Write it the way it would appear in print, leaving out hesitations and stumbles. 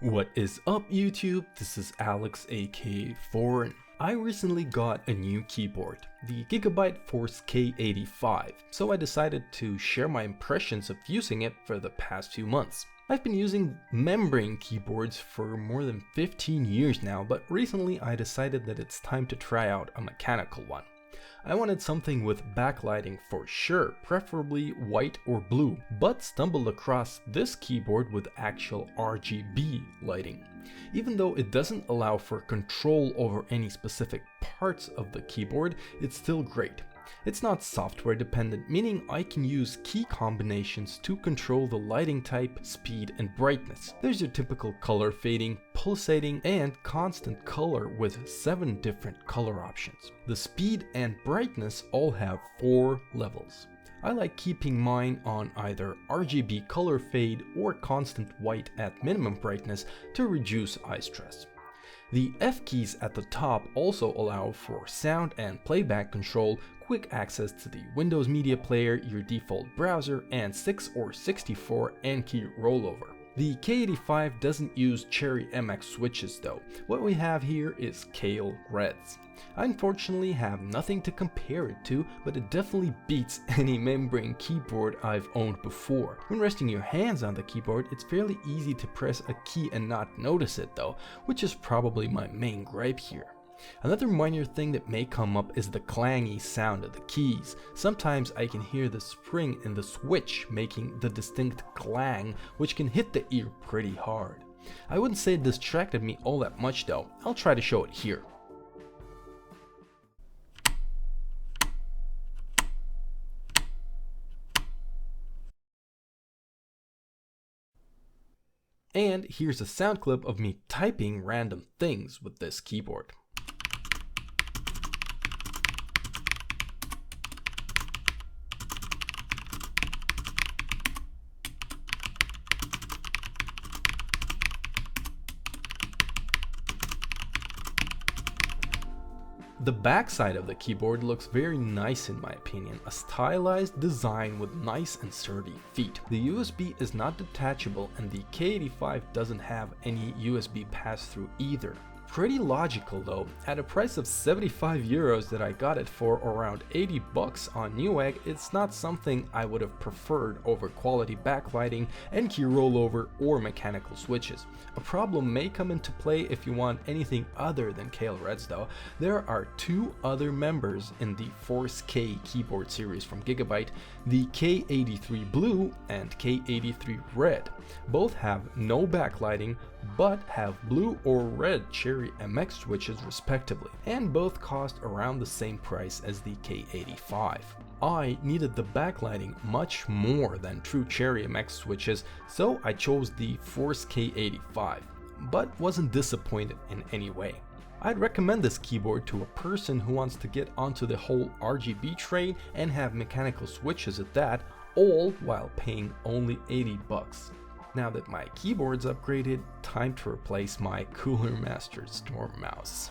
What is up YouTube? This is Alex aka Foreign. I recently got a new keyboard, the Gigabyte Force K85, so I decided to share my impressions of using it for the past few months. I've been using membrane keyboards for more than 15 years now, but recently I decided that it's time to try out a mechanical one. I wanted something with backlighting for sure, preferably white or blue, but stumbled across this keyboard with actual RGB lighting. Even though it doesn't allow for control over any specific parts of the keyboard, it's still great. It's not software dependent, meaning I can use key combinations to control the lighting type, speed and brightness. There's your typical color fading, pulsating and constant color with 7 different color options. The speed and brightness all have 4 levels. I like keeping mine on either RGB color fade or constant white at minimum brightness to reduce eye stress. The F keys at the top also allow for sound and playback control, quick access to the Windows Media Player, your default browser, and 6 or 64 N-key rollover. The K85 doesn't use Cherry MX switches though. What we have here is Kailh Reds. I unfortunately have nothing to compare it to, but it definitely beats any membrane keyboard I've owned before. When resting your hands on the keyboard, it's fairly easy to press a key and not notice it though, which is probably my main gripe here. Another minor thing that may come up is the clangy sound of the keys. Sometimes I can hear the spring in the switch making the distinct clang, which can hit the ear pretty hard. I wouldn't say it distracted me all that much though. I'll try to show it here. And here's a sound clip of me typing random things with this keyboard. The backside of the keyboard looks very nice in my opinion, a stylized design with nice and sturdy feet. The USB is not detachable and the K85 doesn't have any USB pass-through either. Pretty logical though. At a price of 75 euros that I got it for around 80 bucks on Newegg, it's not something I would have preferred over quality backlighting, N-key rollover or mechanical switches. A problem may come into play if you want anything other than Kailh Reds though. There are 2 other members in the Force K keyboard series from Gigabyte, the K83 Blue and K83 Red. Both have no backlighting, but have blue or red Cherry MX switches respectively, and both cost around the same price as the K85. I needed the backlighting much more than true Cherry MX switches, so I chose the Force K85, but wasn't disappointed in any way. I'd recommend this keyboard to a person who wants to get onto the whole RGB train and have mechanical switches at that, all while paying only 80 bucks. Now that my keyboard's upgraded, time to replace my Cooler Master Storm mouse.